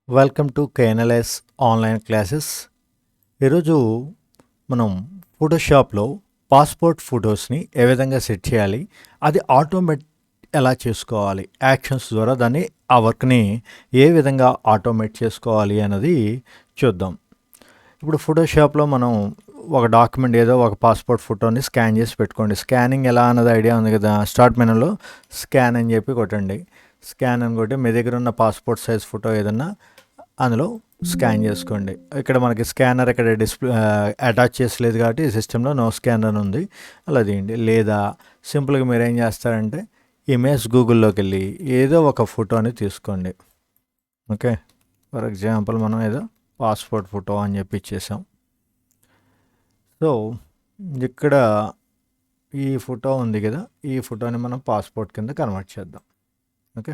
Welcome to KNLS online classes. ఈరోజు మనం ఫోటోషాప్లో passport ఫొటోస్ని ఏ విధంగా సెట్ చేయాలి, అది ఆటోమేట్ ఎలా చేసుకోవాలి, యాక్షన్స్ ద్వారా దాన్ని ఆ వర్క్ని ఏ విధంగా ఆటోమేట్ చేసుకోవాలి అన్నది చూద్దాం. ఇప్పుడు ఫోటోషాప్లో మనం ఒక డాక్యుమెంట్ ఏదో ఒక పాస్పోర్ట్ ఫోటోని స్కాన్ చేసి పెట్టుకోండి. స్కానింగ్ ఎలా అన్నది ఐడియా ఉంది కదా. స్టార్ట్ మెనూలో స్కాన్ అని చెప్పి కొట్టండి. స్కాన్ అని కొట్టి మీ దగ్గర ఉన్న పాస్పోర్ట్ సైజ్ ఫోటో ఏదన్నా అందులో స్కాన్ చేసుకోండి. ఇక్కడ మనకి స్కానర్ ఇక్కడ డిస్ప్లే అటాచ్ చేసలేదు కాబట్టి సిస్టంలో నో స్కానర్ అని ఉంది, అలా తీయండి. లేదా సింపుల్గా మీరు ఏం చేస్తారంటే ఇమేజ్ గూగుల్లోకి వెళ్ళి ఏదో ఒక ఫోటోని తీసుకోండి. ఓకే, ఫర్ ఎగ్జాంపుల్ మనం ఏదో పాస్పోర్ట్ ఫోటో అని చెప్పి ఇచ్చేసాం. సో ఇక్కడ ఈ ఫోటో ఉంది కదా, ఈ ఫోటోని మనం పాస్పోర్ట్ కింద కన్వర్ట్ చేద్దాం. Okay,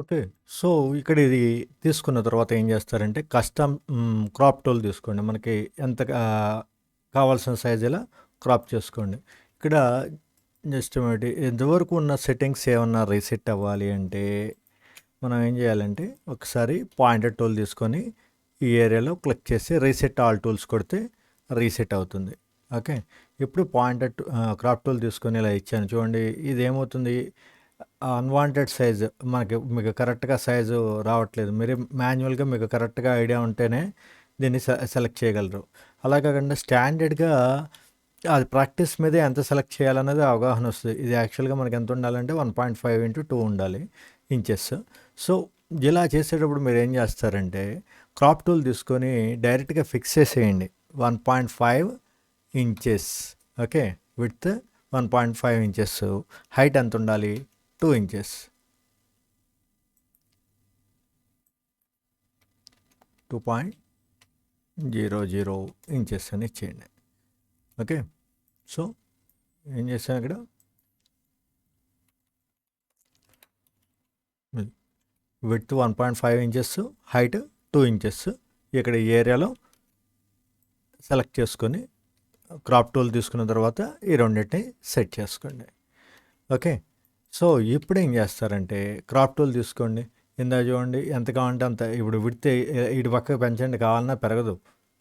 okay. సో ఇక్కడ ఇది తీసుకున్న తర్వాత ఏం చేస్తారంటే కస్టమ్ క్రాప్ టూల్ తీసుకోండి. మనకి ఎంత కావాల్సిన సైజ్ ఇలా క్రాప్ చేసుకోండి. ఇక్కడ జస్ట్ ఎంతవరకు ఉన్న సెట్టింగ్స్ ఏమన్నా రీసెట్ అవ్వాలి అంటే మనం ఏం చేయాలంటే ఒకసారి పాయింటర్ టూల్ తీసుకొని ఈ ఏరియాలో క్లిక్ చేసి రీసెట్ ఆల్ టూల్స్ కొడితే రీసెట్ అవుతుంది. ఓకే, ఇప్పుడు పాయింటర్ క్రాప్ టూల్ తీసుకొని ఇలా ఇచ్చాను చూడండి. ఇది ఏమవుతుంది, అన్వాంటెడ్ సైజు మీకు కరెక్ట్గా సైజు రావట్లేదు. మీరు మాన్యువల్గా మీకు కరెక్ట్గా ఐడియా ఉంటేనే దీన్ని సెలెక్ట్ చేయగలరు. అలా కాకుండా స్టాండర్డ్గా అది ప్రాక్టీస్ మీదే ఎంత సెలెక్ట్ చేయాలనేది అవగాహన వస్తుంది. ఇది యాక్చువల్గా మనకి ఎంత ఉండాలంటే 1.5x2 ఉండాలి ఇంచెస్. సో ఇలా చేసేటప్పుడు మీరు ఏం చేస్తారంటే క్రాప్ టూల్ తీసుకొని డైరెక్ట్గా ఫిక్స్ చేసేయండి 1.5 inches. Okay, width 1.5 inches, height ఎంత ఉండాలి 2 ఇంచెస్, 2.00 ఇంచెస్ అని ఇచ్చేయండి. ఓకే, సో ఏం చేస్తాను ఇక్కడ విడ్త్ 1.5 ఇంచెస్, హైట్ 2 ఇంచెస్. ఇక్కడ ఈ ఏరియాలో సెలెక్ట్ చేసుకొని క్రాప్ టూల్ తీసుకున్న తర్వాత ఈ రెండింటిని సెట్ చేసుకోండి. ఓకే, సో ఇప్పుడు ఏం చేస్తారంటే క్రాప్ టూల్ తీసుకోండి. ఇందా చూడండి ఎంత కావాలంటే అంత. ఇప్పుడు విడితే ఇటు పక్కకు పెంచండి, కావాలన్నా పెరగదు.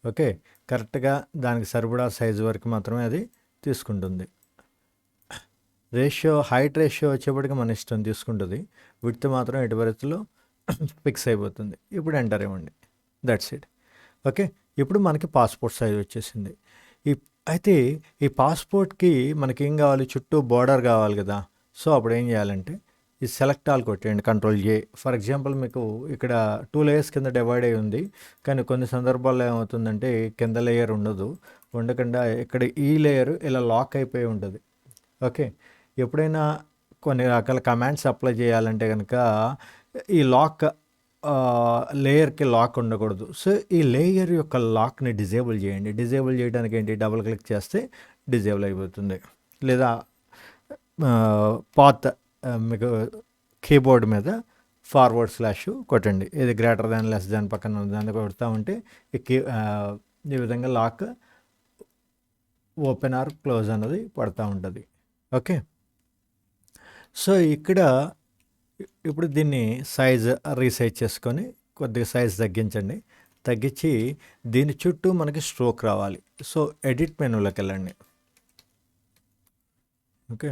ఓకే, కరెక్ట్గా దానికి సరిపడా సైజు వరకు మాత్రమే అది తీసుకుంటుంది. హైట్ రేషియో వచ్చేప్పటికి మన ఇష్టం తీసుకుంటుంది. విడ్త్ మాత్రం ఎటు వరకులో ఫిక్స్ అయిపోతుంది. ఇప్పుడు ఎంటర్ ఇవ్వండి, దట్స్ ఇట్. ఓకే, ఇప్పుడు మనకి పాస్పోర్ట్ సైజ్ వచ్చేసింది. అయితే ఈ పాస్పోర్ట్కి మనకి ఏం కావాలి, చుట్టూ బార్డర్ కావాలి కదా. సో అప్పుడు ఏం చేయాలంటే ఈ సెలెక్ట్ ఆల్ కొట్టేయండి, కంట్రోల్-A. ఫర్ ఎగ్జాంపుల్ మీకు ఇక్కడ 2 లేయర్స్ కింద డివైడ్ అయి ఉంది, కానీ కొన్ని సందర్భాల్లో ఏమవుతుందంటే కింద లేయర్ ఉండకుండా ఇక్కడ ఈ లేయర్ ఇలా లాక్ అయిపోయి ఉంటుంది. ఓకే, ఎప్పుడైనా కొన్ని రకాల కమాండ్స్ అప్లై చేయాలంటే కనుక ఈ లేయర్కి లాక్ ఉండకూడదు. సో ఈ లేయర్ యొక్క లాక్ని డిజేబుల్ చేయండి. డిజేబుల్ చేయడానికి ఏంటి, డబుల్ క్లిక్ చేస్తే డిజేబుల్ అయిపోతుంది. లేదా పాత్ మీకు కీబోర్డ్ మీద // కొట్టండి. ఇది >, పక్కన దాన్ని కొడతా ఉంటే ఈ విధంగా లాక్ ఓపెన్ ఆర్ క్లోజ్ అన్నది పడుతూ ఉంటుంది. ఓకే, సో ఇక్కడ ఇప్పుడు దీన్ని సైజ్ రీసైజ్ చేసుకొని కొద్దిగా సైజ్ తగ్గించి దీని చుట్టూ మనకి స్ట్రోక్ రావాలి. సో ఎడిట్ మెనూలోకి వెళ్ళండి. ఓకే,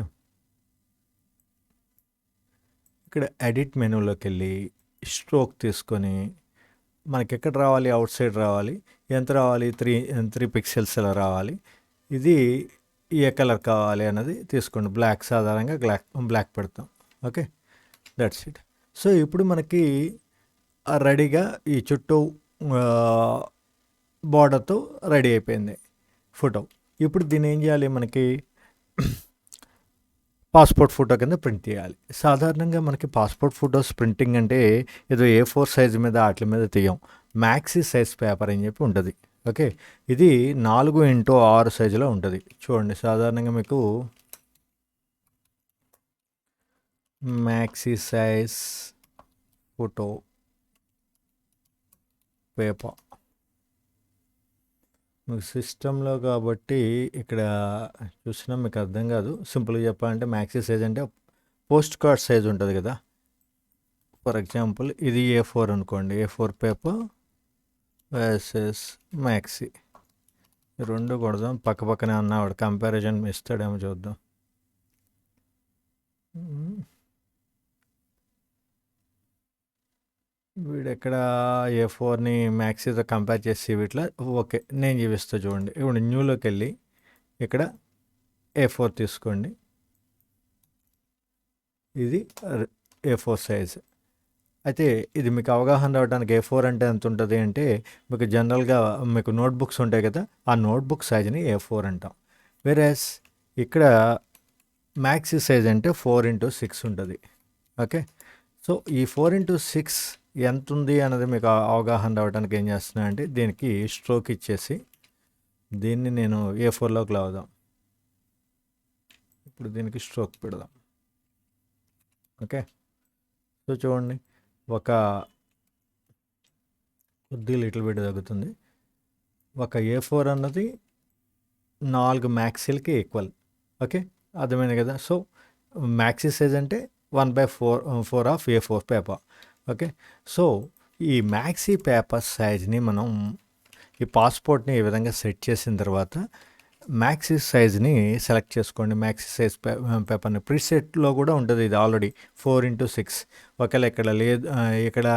ఇక్కడ ఎడిట్ మెనూలోకి వెళ్ళి స్ట్రోక్ తీసుకొని మనకి ఎక్కడ రావాలి, అవుట్ సైడ్ రావాలి. ఎంత రావాలి, 3 పిక్సెల్స్ ఇలా రావాలి. ఇది ఏ కలర్ కావాలి అన్నది తీసుకోండి. బ్లాక్, సాధారణంగా బ్లాక్ పెడతాం. Okay, that's it. సో ఇప్పుడు మనకి రెడీగా ఈ చుట్టూ బార్డర్తో రెడీ అయిపోయింది ఫోటో. ఇప్పుడు దీన్ని ఏం చేయాలి, మనకి పాస్పోర్ట్ ఫోటో కింద ప్రింట్ చేయాలి. సాధారణంగా మనకి పాస్పోర్ట్ ఫోటోస్ ప్రింటింగ్ అంటే ఏదో A4 సైజు మీద వాటి మీద తీయం, మ్యాక్సీ సైజ్ పేపర్ అని చెప్పి ఉంటుంది. ఓకే, ఇది 4x6 సైజులో ఉంటుంది. చూడండి, సాధారణంగా మీకు మ్యాక్సీ సైజ్ ఫోటో పేపర్ మీకు సిస్టంలో కాబట్టి ఇక్కడ చూసినా మీకు అర్థం కాదు. సింపుల్గా చెప్పాలంటే మ్యాక్సీ సైజ్ అంటే పోస్ట్ కార్డ్ సైజ్ ఉంటుంది కదా. ఫర్ ఎగ్జాంపుల్ ఇది A4 అనుకోండి, A4 పేపర్ వర్సెస్ మ్యాక్సీ. రెండు కొడదాం, పక్క పక్కనే ఉన్నవాడు కంపారిజన్ ఇస్తాడేమో చూద్దాం. వీడెక్కడ A4ని మ్యాక్సీతో కంపేర్ చేసి వీటిలో ఓకే నేను చూపిస్తా చూడండి. ఇప్పుడు న్యూలోకి వెళ్ళి ఇక్కడ A4 తీసుకోండి. ఇది A4 సైజ్. అయితే ఇది మీకు అవగాహన రావడానికి A4 అంటే ఎంత ఉంటుంది అంటే, మీకు జనరల్గా మీకు నోట్బుక్స్ ఉంటాయి కదా, ఆ నోట్బుక్ సైజ్ని A4 అంటాం. వేరేస్ ఇక్కడ మ్యాక్సీ సైజ్ అంటే 4x6 ఉంటుంది. ఓకే, సో ఈ 4x6 ఎంత ఉంది అన్నది మీకు అవగాహన రావడానికి ఏం చేస్తున్నా అంటే, దీనికి స్ట్రోక్ ఇచ్చేసి దీన్ని నేను A4లోకి లావుదాం. ఇప్పుడు దీనికి స్ట్రోక్ పెడదాం. ఓకే, సో చూడండి ఒక కొద్ది లిటిల్ బిట్ తగ్గుతుంది. ఒక A4 అన్నది 4 మ్యాక్సీలకి ఈక్వల్. ఓకే, అర్థమైంది కదా. సో మ్యాక్సీ సైజ్ అంటే 1/4 of A4 paper. Okay, so ఈ మ్యాక్సీ పేపర్ సైజ్ని మనం ఈ పాస్పోర్ట్ని ఈ విధంగా సెట్ చేసిన తర్వాత మ్యాక్సీ సైజ్ని సెలెక్ట్ చేసుకోండి. మ్యాక్సీ సైజ్ పేపర్ని ప్రీసెట్లో కూడా ఉంటుంది ఇది ఆల్రెడీ 4x6. ఒకవేళ ఇక్కడ లేదు, ఇక్కడ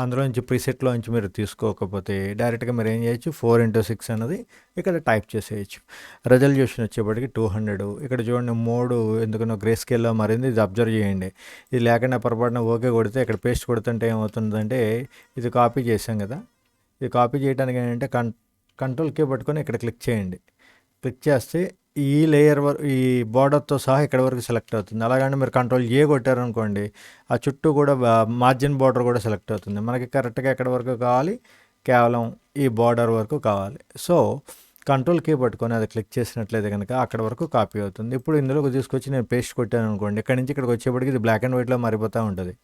అందులో నుంచి ప్రీసెట్లో నుంచి మీరు తీసుకోకపోతే డైరెక్ట్గా మీరు ఏం చేయొచ్చు, 4x6 అన్నది ఇక్కడ టైప్ చేసేయచ్చు. రెజల్యూషన్ వచ్చేప్పటికి 200. ఇక్కడ చూడండి 3 ఎందుకనో గ్రే స్కేల్లో మారింది. ఇది అబ్జర్వ్ చేయండి. ఇది లేకుండా పొరపాటున ఓకే కొడితే ఇక్కడ పేస్ట్ కొడుతుంటే ఏమవుతుందంటే, ఇది కాపీ చేసాం కదా, ఇది కాపీ చేయడానికి ఏంటంటే కంట్రోల్ కీ పట్టుకొని ఇక్కడ క్లిక్ చేయండి. క్లిక్ చేస్తే ఈ లేయర్ ఈ బార్డర్తో సహా ఇక్కడ వరకు సెలెక్ట్ అవుతుంది. అలాగంటే మీరు కంట్రోల్ ఏ కొట్టారనుకోండి, ఆ చుట్టూ కూడా మార్జిన్ బార్డర్ కూడా సెలెక్ట్ అవుతుంది. మనకి కరెక్ట్గా ఎక్కడ వరకు కావాలి, కేవలం ఈ బార్డర్ వరకు కావాలి. సో కంట్రోల్ కీ పట్టుకొని అది క్లిక్ చేసినట్లయితే కనుక అక్కడ వరకు కాపీ అవుతుంది. ఇప్పుడు ఇందులోకి తీసుకొచ్చి నేను పేస్ట్ కొట్టాను అనుకోండి, ఇక్కడ నుంచి ఇక్కడికి వచ్చేప్పటికి ఇది బ్లాక్ అండ్ వైట్లో మారిపోతూ ఉంటుంది.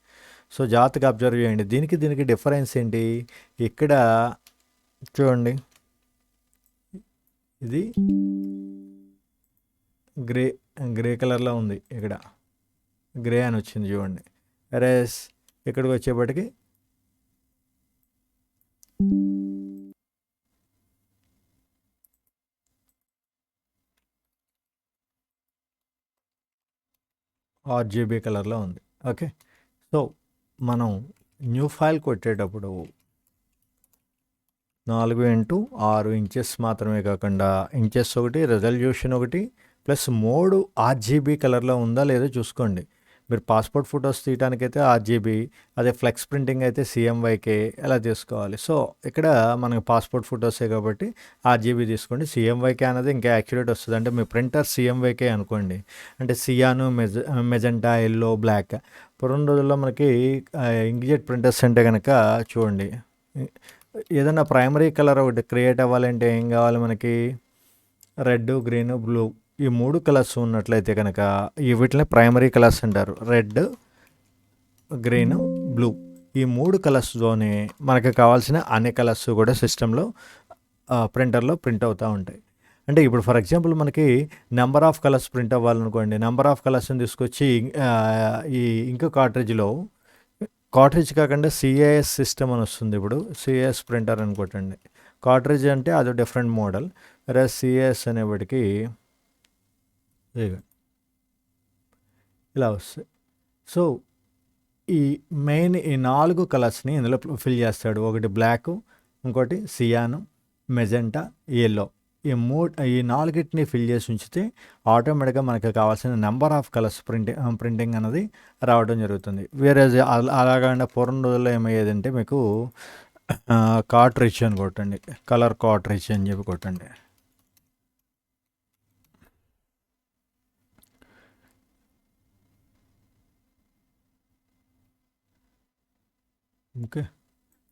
సో జాగ్రత్తగా అబ్జర్వ్ చేయండి. దీనికి డిఫరెన్స్ ఏంటి, ఇక్కడ చూడండి ఇది గ్రే కలర్లో ఉంది, ఇక్కడ గ్రే అని వచ్చింది చూడండి. రెస్ ఇక్కడికి వచ్చేప్పటికి RGB కలర్లో ఉంది. ఓకే, సో మనం న్యూ ఫైల్ కొట్టేటప్పుడు 4x6 ఇంచెస్ మాత్రమే కాకుండా ఇంచెస్ ఒకటి, రెజల్యూషన్ ఒకటి, ప్లస్ 3 RGB కలర్లో ఉందా లేదో చూసుకోండి. మీరు పాస్పోర్ట్ ఫొటోస్ తీయడానికైతే RGB, అదే ఫ్లెక్స్ ప్రింటింగ్ అయితే CMYK ఎలా తీసుకోవాలి. సో ఇక్కడ మనకి పాస్పోర్ట్ ఫొటోసే కాబట్టి RGB తీసుకోండి. CMYK అనేది ఇంకా యాక్యురేట్ వస్తుంది. అంటే మీ ప్రింటర్ CMYK అనుకోండి, అంటే సియాను, మెజెంటా, ఎల్లో, బ్లాక్. పూర్వం రోజుల్లో మనకి ఇంక్జెట్ ప్రింటర్స్ అంటే కనుక చూడండి, ఏదైనా ప్రైమరీ కలర్ ఒకటి క్రియేట్ అవ్వాలంటే ఏం కావాలి మనకి, రెడ్, గ్రీన్, బ్లూ, ఈ 3 కలర్స్ ఉన్నట్లయితే కనుక వీటిని ప్రైమరీ కలర్స్ అంటారు. రెడ్, గ్రీన్, బ్లూ, ఈ 3 కలర్స్తోనే మనకి కావాల్సిన అన్ని కలర్స్ కూడా సిస్టంలో ప్రింటర్లో ప్రింట్ అవుతూ ఉంటాయి. అంటే ఇప్పుడు ఫర్ ఎగ్జాంపుల్ మనకి నెంబర్ ఆఫ్ కలర్స్ ప్రింట్ అవ్వాలనుకోండి, నెంబర్ ఆఫ్ కలర్స్ని తీసుకొచ్చి ఈ ఇంకో కార్ట్రిడ్జ్ కాకుండా CIS సిస్టమ్ అని వస్తుంది. ఇప్పుడు CIS ప్రింటర్ అని కొట్టండి. కార్ట్రిడ్జ్ అంటే అది డిఫరెంట్ మోడల్. వేరే CIS అనేప్పటికీ ఇలా వస్తాయి. సో ఈ మెయిన్ ఈ 4 కలర్స్ని ఇందులో ఫిల్ చేస్తాడు. ఒకటి బ్లాక్, ఇంకోటి సియాను, మెజెంటా, ఎల్లో. ఈ 4ని ఫిల్ చేసి ఉంచితే ఆటోమేటిక్గా మనకు కావాల్సిన నెంబర్ ఆఫ్ కలర్స్ ప్రింటింగ్ అనేది రావడం జరుగుతుంది. వేరే అలాగంటే పూర్వం రోజుల్లో ఏమయ్యేదంటే మీకు కార్ట్రిడ్జ్ అని కొట్టండి, కలర్ కార్ట్రిడ్జ్ అని చెప్పి కొట్టండి. ఓకే,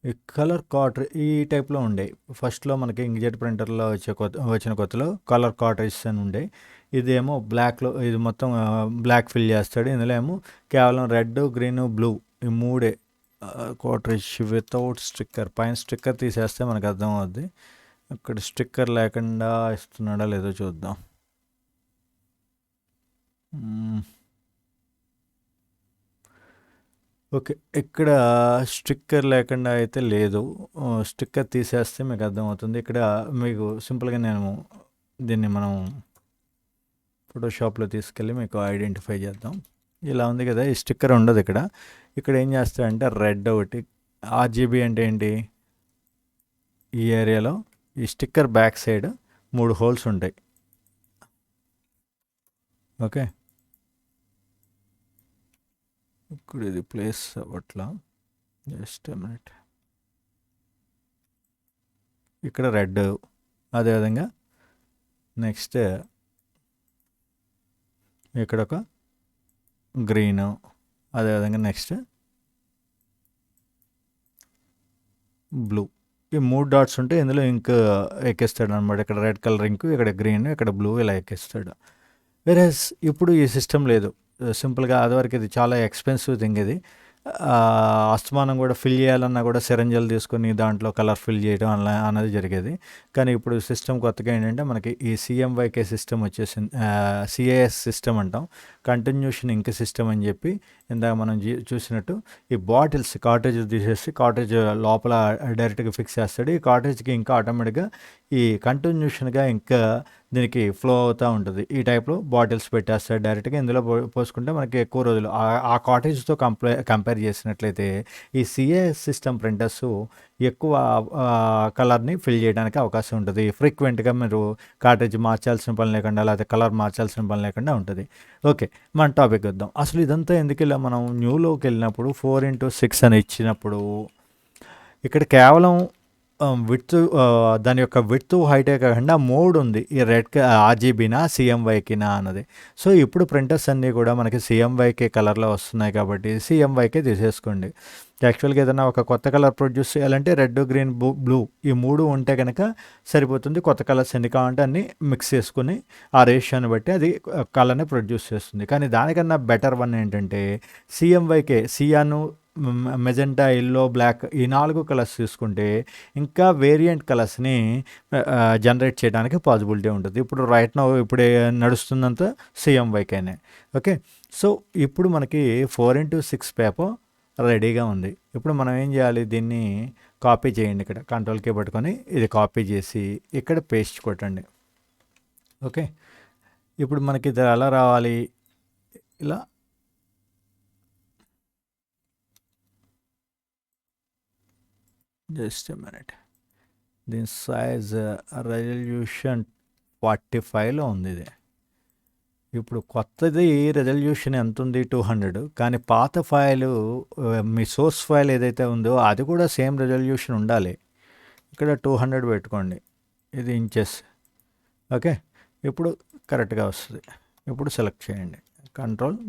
ఈ కలర్ కార్ట్రిడ్జ్ ఈ టైప్లో ఉండే ఫస్ట్లో మనకి ఇంక్జెట్ ప్రింటర్లో వచ్చిన కొత్తలో కలర్ కార్ట్రిడ్జ్ అని ఉండే. ఇదేమో బ్లాక్లో, ఇది మొత్తం బ్లాక్ ఫిల్ చేస్తాడు. ఇందులో ఏమో కేవలం రెడ్, గ్రీన్, బ్లూ ఈ 3 కార్ట్రిడ్జ్ వితౌట్ స్టిక్కర్. పైన స్టిక్కర్ తీసేస్తే మనకు అర్థం అవుద్ది. ఇక్కడ స్టిక్కర్ లేకుండా ఇస్తున్నాడా లేదో చూద్దాం. ఓకే. ఇక్కడ స్టిక్కర్ లేకుండా అయితే లేదు. స్టిక్కర్ తీసేస్తే మీకు అర్థమవుతుంది. ఇక్కడ మీకు సింపుల్గా నేను దీన్ని మనం ఫోటోషాప్లో తీసుకెళ్ళి మీకు ఐడెంటిఫై చేద్దాం. ఇలా ఉంది కదా, ఈ స్టిక్కర్ ఉండదు ఇక్కడ. ఇక్కడ ఏం చేస్తాడంటే రెడ్ ఒకటి, ఆర్జీబీ అంటే ఏంటి, ఈ ఏరియాలో ఈ స్టిక్కర్ బ్యాక్ సైడ్ 3 హోల్స్ ఉంటాయి. ఓకే, ఇప్పుడు ఇది ప్లేస్ అవ్వట్లా, జస్ట్ మినిట్. ఇక్కడ రెడ్, అదేవిధంగా నెక్స్ట్ ఇక్కడ ఒక గ్రీను, అదేవిధంగా నెక్స్ట్ బ్లూ. ఈ 3 డాట్స్ ఉంటే ఇందులో ఇంక్ ఎక్కిస్తాడు అనమాట. ఇక్కడ రెడ్ కలర్ ఇంక్, ఇక్కడ గ్రీన్, ఇక్కడ బ్లూ, ఇలా ఎక్కిస్తాడు. వెరస్ ఇప్పుడు ఈ సిస్టమ్ లేదు. సింపుల్గా అదివరకు ఇది చాలా ఎక్స్పెన్సివ్ థింగ్. ఇది అస్తమానం కూడా ఫిల్ చేయాలన్నా కూడా సిరంజలు తీసుకొని దాంట్లో కలర్ ఫిల్ చేయడం అన్నది జరిగేది. కానీ ఇప్పుడు సిస్టమ్ కొత్తగా ఏంటంటే మనకి ఈ సిఎంవైకే సిస్టమ్ వచ్చేసింది. సిఏఎస్ సిస్టమ్ అంటాం, కంటిన్యూషన్ ఇంక్ సిస్టమ్ అని చెప్పి. ఇందాక మనం చూసినట్టు ఈ బాటిల్స్ కాటేజ్ తీసేసి కాటేజ్ లోపల డైరెక్ట్గా ఫిక్స్ చేస్తాడు. ఈ కాటేజ్కి ఇంకా ఆటోమేటిక్గా ఈ కంటిన్యూషన్గా ఇంకా దీనికి ఫ్లో అవుతూ ఉంటుంది. ఈ టైప్లో బాటిల్స్ పెట్టేస్తాడు డైరెక్ట్గా. ఇందులో పోసుకుంటే మనకి ఎక్కువ రోజులు ఆ కాటేజ్తో కంపేర్ చేసినట్లయితే ఈ సిఏఎస్ సిస్టమ్ ప్రింటర్స్ ఎక్కువ కలర్ని ఫిల్ చేయడానికి అవకాశం ఉంటుంది. ఫ్రీక్వెంట్గా మీరు కాటేజ్ మార్చాల్సిన పని లేకుండా, లేకపోతే కలర్ మార్చాల్సిన పని లేకుండా ఉంటుంది. ఓకే, మన టాపిక్ వద్దాం. అసలు ఇదంతా ఎందుకు ఇలా మనం న్యూలోకి వెళ్ళినప్పుడు 4x6 అని ఇచ్చినప్పుడు ఇక్కడ కేవలం విడ్త్, దాని యొక్క విడ్త్ హైటే కాకుండా మోడ్ ఉంది. ఈ రెడ్ ఆర్జీబీనా సిఎంవైకినా అన్నది. సో ఇప్పుడు ప్రింటర్స్ అన్నీ కూడా మనకి సిఎంవైకే కలర్లో వస్తున్నాయి కాబట్టి సిఎంవైకే తీసేసుకోండి. యాక్చువల్గా ఏదైనా ఒక కొత్త కలర్ ప్రొడ్యూస్ చేయాలంటే రెడ్, గ్రీన్, బ్లూ ఈ 3 ఉంటే కనుక సరిపోతుంది. కొత్త కలర్స్ ఎన్ని కావాలంటే అన్నీ మిక్స్ చేసుకుని ఆ రేషియోని బట్టి అది కలర్ని ప్రొడ్యూస్ చేస్తుంది. కానీ దానికన్నా బెటర్ వన్ ఏంటంటే సిఎంవైకే, సియాను, మెజెంటా, ఎల్లో, బ్లాక్ ఈ 4 కలర్స్ తీసుకుంటే ఇంకా వేరియంట్ కలర్స్ని జనరేట్ చేయడానికి పాసిబిలిటీ ఉంటుంది. ఇప్పుడు రైట్ నౌ ఇప్పుడే నడుస్తుందంతా సిఎంవైకేనే. ఓకే, సో ఇప్పుడు మనకి 4x6 పేపర్ రెడీగా ఉంది. ఇప్పుడు మనం ఏం చేయాలి, దీన్ని కాపీ చేయండి. ఇక్కడ కంట్రోల్-K పట్టుకొని ఇది కాపీ చేసి ఇక్కడ పేస్ట్ కొట్టండి. ఓకే, ఇప్పుడు మనకి ఇది ఎలా రావాలి, ఇలా జస్ట్ ఎ మినిట్. దీని సైజ్ రెజల్యూషన్ 45లో ఉంది. ఇది ఇప్పుడు కొత్తది రెజల్యూషన్ ఎంత ఉంది, 200. కానీ పాత ఫైలు, మీ సోర్స్ ఫైల్ ఏదైతే ఉందో అది కూడా సేమ్ రెజల్యూషన్ ఉండాలి. ఇక్కడ 200 పెట్టుకోండి, ఇది ఇంచెస్. ఓకే, ఇప్పుడు కరెక్ట్గా వస్తుంది. ఇప్పుడు సెలెక్ట్ చేయండి, Ctrl-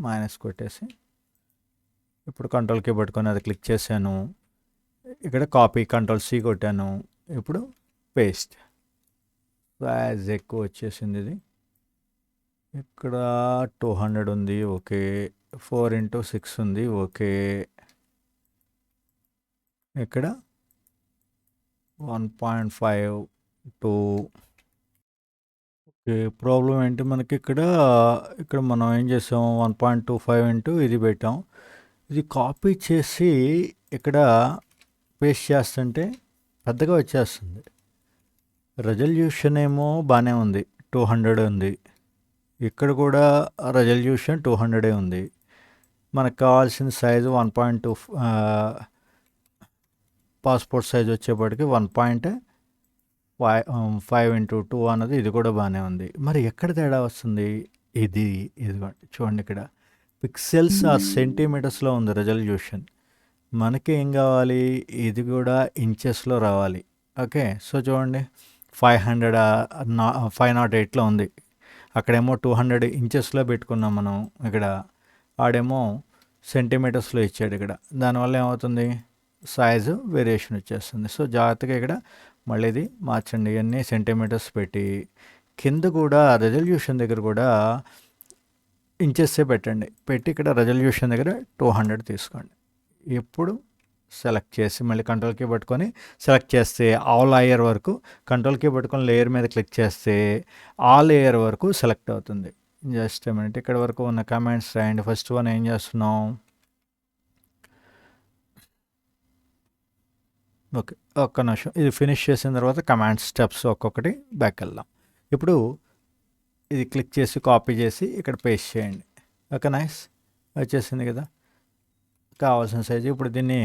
కొట్టేసి ఇప్పుడు కంట్రోల్-K పట్టుకొని అది క్లిక్ చేశాను. ఇక్కడ కాపీ, Ctrl-C కొట్టాను. ఇప్పుడు పేస్ట్. సైజ్ ఎక్కువ వచ్చేసింది. ఇది ఇక్కడ 200 ఉంది. ఓకే, 4x6 ఉంది. ఓకే, ఇక్కడ 1.52. ఓకే, ప్రాబ్లం ఏంటి మనకి ఇక్కడ మనం ఏం చేసాం, 1.25 ఇది పెట్టాం. ఇది కాపీ చేసి ఇక్కడ పేస్ట్ చేస్తుంటే పెద్దగా వచ్చేస్తుంది. రెజల్యూషన్ ఏమో బాగానే ఉంది, 200 ఉంది. ఇక్కడ కూడా రెజల్యూషన్ 200 ఉంది. మనకు కావాల్సిన సైజు 1.2, పాస్పోర్ట్ సైజ్ వచ్చేప్పటికి 1.5x2 అన్నది. ఇది కూడా బాగానే ఉంది. మరి ఎక్కడ తేడా వస్తుంది, ఇది చూడండి. ఇక్కడ పిక్సెల్స్ ఆర్ సెంటీమీటర్స్లో ఉంది రెజల్యూషన్. మనకి ఏం కావాలి, ఇది కూడా ఇంచెస్లో రావాలి. ఓకే, సో చూడండి 508లో ఉంది. అక్కడేమో 200 ఇంచెస్లో పెట్టుకున్నాం మనం. ఇక్కడ ఆడేమో సెంటీమీటర్స్లో ఇచ్చాడు. ఇక్కడ దానివల్ల ఏమవుతుంది, సైజు వేరియేషన్ వచ్చేస్తుంది. సో జాగ్రత్తగా ఇక్కడ మళ్ళీ ఇది మార్చండి. ఇవన్నీ సెంటీమీటర్స్ పెట్టి కింద కూడా రెజల్యూషన్ దగ్గర కూడా ఇంచెస్సే పెట్టండి. పెట్టి ఇక్కడ రెజల్యూషన్ దగ్గర 200 తీసుకోండి. ఇప్పుడు సెలెక్ట్ చేసి మళ్ళీ కంట్రోల్ కీ పట్టుకొని సెలెక్ట్ చేస్తే ఆల్ లేయర్ వరకు కంట్రోల్ కీ పట్టుకొని లేయర్ మీద క్లిక్ చేస్తే ఆ లేయర్ వరకు సెలెక్ట్ అవుతుంది. జస్ట్ మినిట్ ఇక్కడ వరకు ఉన్న కమెంట్స్ రాయండి. ఫస్ట్ వన్ ఏం చేస్తున్నాం? ఓకే, ఒక్క నిమిషం. ఇది ఫినిష్ చేసిన తర్వాత కమాండ్ స్టెప్స్ ఒక్కొక్కటి బ్యాక్ వెళ్దాం. ఇప్పుడు ఇది క్లిక్ చేసి కాపీ చేసి ఇక్కడ పేస్ట్ చేయండి. ఓకే, నైస్, వచ్చేసింది కదా కావాల్సిన సైజు. ఇప్పుడు దీన్ని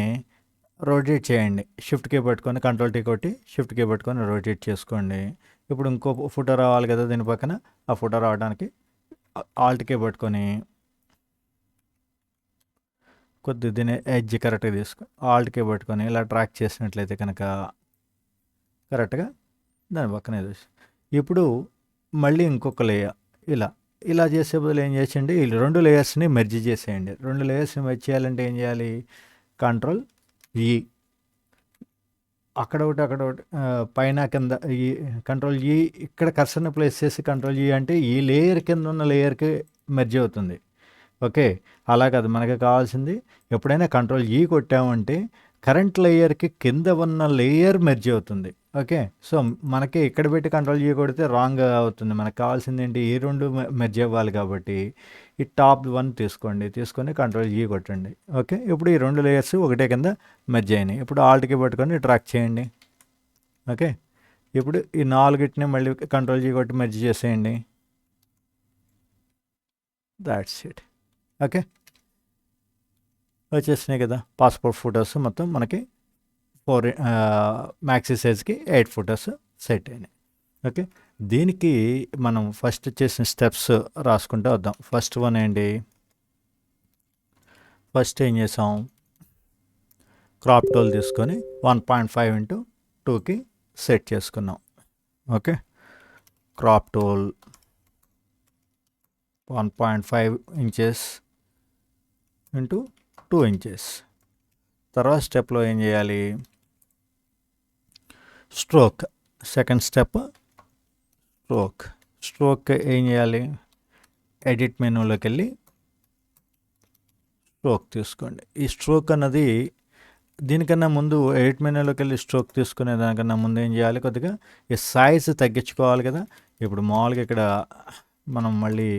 రొటేట్ చేయండి. షిఫ్ట్ కీ పట్టుకొని కంట్రోల్ టీ కొట్టి షిఫ్ట్ కీ పట్టుకొని రొటేట్ చేసుకోండి. ఇప్పుడు ఇంకో ఫోటో రావాలి కదా దీని పక్కన. ఆ ఫోటో రావడానికి ఆల్ట్ కీ పట్టుకొని కొద్ది దీని ఎడ్జ్ కరెక్ట్గా తీసుకొని ఆల్ట్ కీ పట్టుకొని ఇలా ట్రాక్ చేసినట్లయితే కనుక కరెక్ట్గా దాని పక్కనే చూసి ఇప్పుడు మళ్ళీ ఇంకొక లేయర్ ఇలా చేసే బదులు ఏం చేసేయండి, ఈ 2 లేయర్స్ని మెర్జ్ చేసేయండి. 2 లేయర్స్ని మెర్జ్ చేయాలంటే ఏం చేయాలి? కంట్రోల్ ఈ అక్కడ ఒకటి పైన కింద ఈ కంట్రోల్ ఈ ఇక్కడ కర్సర్ని ప్లేస్ చేసి కంట్రోల్ ఈ అంటే ఈ లేయర్ కింద ఉన్న లేయర్కి మెర్జ్ అవుతుంది. ఓకే, అలా కాదు మనకి కావాల్సింది. ఎప్పుడైనా కంట్రోల్ ఈ కొట్టామంటే కరెంట్ లేయర్కి కింద ఉన్న లేయర్ మెర్జ్ అవుతుంది. ఓకే, సో మనకి ఇక్కడ పెట్టి కంట్రోల్ ఈ కొడితే రాంగ్ అవుతుంది. మనకు కావాల్సింది ఏంటి? ఈ 2 మెర్జ్ అవ్వాలి కాబట్టి ఈ టాప్ 1 తీసుకొని కంట్రోల్ ఈ కొట్టండి. ఓకే, ఇప్పుడు ఈ 2 లేయర్స్ ఒకటే కింద మెర్జ్ అయినాయి. ఇప్పుడు ఆల్ట్కి పట్టుకొని ట్రాక్ చేయండి. ఓకే, ఇప్పుడు ఈ 4టిని మళ్ళీ కంట్రోల్ ఈ కొట్టి మెర్జ్ చేసేయండి. That's it. ఓకే, వచ్చేసినాయి కదా పాస్పోర్ట్ ఫొటోస్. మొత్తం మనకి 4 మ్యాక్సీ సైజ్కి 8 ఫొటోస్ సెట్ అయినాయి. ఓకే, దీనికి మనం ఫస్ట్ చేసిన స్టెప్స్ రాసుకుంటూ వద్దాం. ఫస్ట్ వన్ ఏంటి? ఫస్ట్ ఏం చేసాం? క్రాప్ టూల్ తీసుకొని 1.5x2కి సెట్ చేసుకున్నాం. Okay, crop tool 1.5 inches into 2 inches. తర్వాత స్టెప్లో ఏం చేయాలి? స్ట్రోక్. సెకండ్ స్టెప్ స్ట్రోక్ ఏం చేయాలి? ఎడిట్ మెనూలోకి వెళ్ళి స్ట్రోక్ తీసుకోండి. ఈ స్ట్రోక్ అన్నది దీనికన్నా ముందు ఎడిట్ మెనూలోకి వెళ్ళి స్ట్రోక్ తీసుకునే దానికన్నా ముందు ఏం చేయాలి? కొద్దిగా ఈ సైజ్ తగ్గించుకోవాలి కదా. ఇప్పుడు మామూలుగా ఇక్కడ మనం మళ్ళీ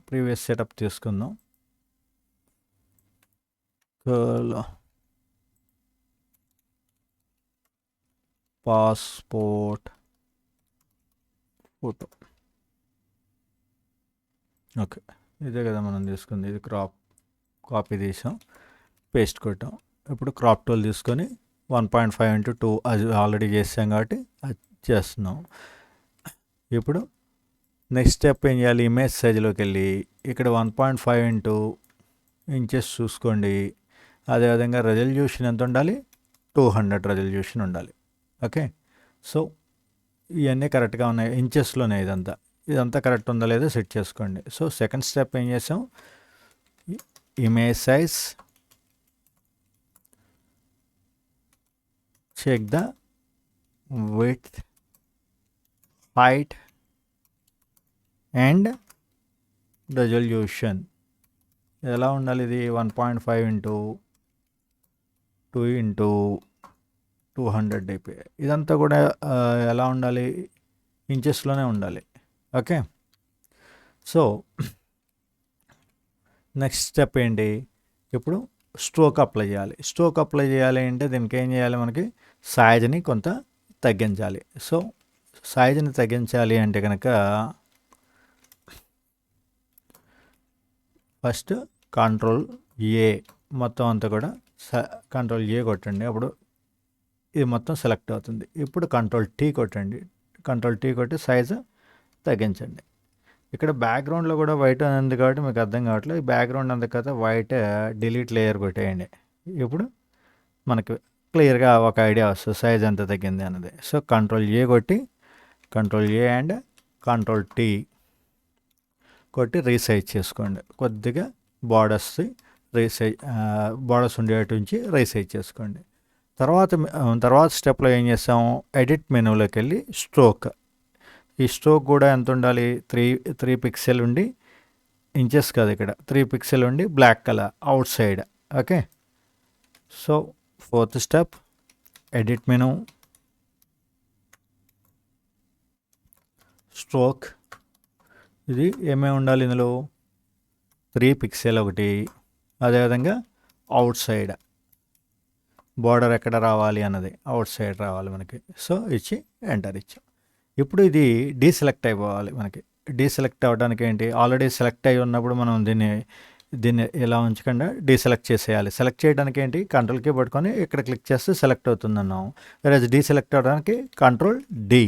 ప్రీవియస్ సెటప్ తీసుకుందాం. Passport photo. ఓకే, ఇదే కదా మనం తీసుకుంది. ఇది కాపీ తీసాం, పేస్ట్ కొట్టాం. ఇప్పుడు క్రాప్ టూల్ తీసుకొని 1.5x2 అది ఆల్రెడీ చేసాం కాబట్టి అది చేస్తున్నాం. ఇప్పుడు నెక్స్ట్ స్టెప్ ఏం చేయాలి? ఇమేజ్ సైజులోకి వెళ్ళి ఇక్కడ 1.5 ఇంచెస్ చూసుకోండి. అదేవిధంగా రెజల్యూషన్ ఎంత ఉండాలి? 200 రెజల్యూషన్ ఉండాలి. ఓకే, సో ఇవన్నీ కరెక్ట్గా ఉన్నాయి. ఇంచెస్లోనే ఇదంతా కరెక్ట్ ఉందా లేదో సెట్ చేసుకోండి. సో సెకండ్ స్టెప్ ఏం చేసాం? Image size, check the width, height and resolution. ఎలా ఉండాలి? ఇది 1.5x2x200 dpi. ఇదంతా కూడా ఎలా ఉండాలి? ఇంచెస్లోనే ఉండాలి. ఓకే, సో నెక్స్ట్ స్టెప్ ఏంటి? ఇప్పుడు స్ట్రోక్ అప్లై చేయాలి అంటే దీనికి ఏం చేయాలి? మనకి సైజ్ని కొంత తగ్గించాలి. సో సైజ్ని తగ్గించాలి అంటే కనుక ఫస్ట్ కంట్రోల్ ఏ మొత్తం అంతా కూడా కంట్రోల్ ఏ కొట్టండి. అప్పుడు ఇది మొత్తం సెలెక్ట్ అవుతుంది. ఇప్పుడు కంట్రోల్ టీ కొట్టి సైజు తగ్గించండి. ఇక్కడ బ్యాక్గ్రౌండ్లో కూడా వైట్ ఉంది కాబట్టి మీకు అర్థం కావట్లేదు. ఈ బ్యాక్గ్రౌండ్ అంత కదా వైట్ డిలీట్ లేయర్ కొట్టేయండి. ఇప్పుడు మనకు క్లియర్గా ఒక ఐడియా వస్తుంది సైజ్ ఎంత తగ్గింది అన్నది. సో కంట్రోల్ ఏ కొట్టి control A and control tea కొట్టి రీసైజ్ చేసుకోండి. కొద్దిగా బార్డర్స్ ఉండేటి నుంచి రీసైజ్ చేసుకోండి. తర్వాత స్టెప్లో ఏం చేస్తాం? ఎడిట్ మెనూలోకి వెళ్ళి స్ట్రోక్. ఈ స్ట్రోక్ కూడా ఎంత ఉండాలి? 3 పిక్సెల్ ఉండి ఇంచెస్ కాదు, ఇక్కడ 3 పిక్సెల్ ఉండి black colour outside. Okay, so fourth step, edit menu, stroke. ఇది ఏమేమి ఉండాలి ఇందులో? 3 పిక్సెల్ ఒకటి, అదేవిధంగా అవుట్ సైడ్ బార్డర్ ఎక్కడ రావాలి అన్నది అవుట్ సైడ్ రావాలి మనకి. సో ఇచ్చి ఎంటర్ ఇచ్చాం. ఇప్పుడు ఇది డీసెలెక్ట్ అయిపోవాలి మనకి. డీసెలెక్ట్ అవ్వడానికి ఏంటి, ఆల్రెడీ సెలెక్ట్ అయి ఉన్నప్పుడు మనం దీన్ని ఇలా ఉంచకుండా డీసెలెక్ట్ చేసేయాలి. సెలెక్ట్ చేయడానికి ఏంటి, కంట్రోల్కి పట్టుకొని ఇక్కడ క్లిక్ చేస్తే సెలెక్ట్ అవుతుంది అన్నాం. వేరే డీసెలెక్ట్ అవ్వడానికి control D,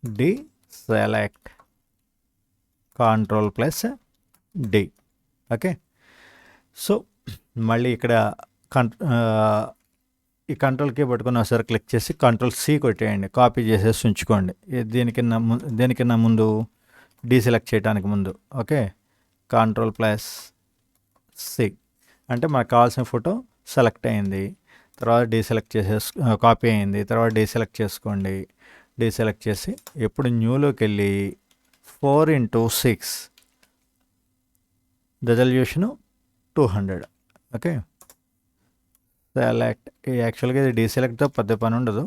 deselect, control plus D. Okay. So మళ్ళీ ఇక్కడ ఈ కంట్రోల్కి పట్టుకుని ఒకసారి క్లిక్ చేసి కంట్రోల్ సి కొట్టేయండి, కాపీ చేసేసి ఉంచుకోండి. దేనికన్నా ముందు, డీసెలెక్ట్ చేయడానికి ముందు. ఓకే, కంట్రోల్ ప్లస్ సి అంటే మనకు కావాల్సిన ఫోటో సెలెక్ట్ అయింది. తర్వాత డీసెలెక్ట్ కాపీ అయింది. తర్వాత డీసెలెక్ట్ చేసుకోండి. డీసెలెక్ట్ చేసి ఇప్పుడు న్యూలోకి వెళ్ళి 4x6 రెజల్యూషను 200. Okay, select. యాక్చువల్గా ఇది డీసెలెక్ట్తో పెద్ద పని ఉండదు.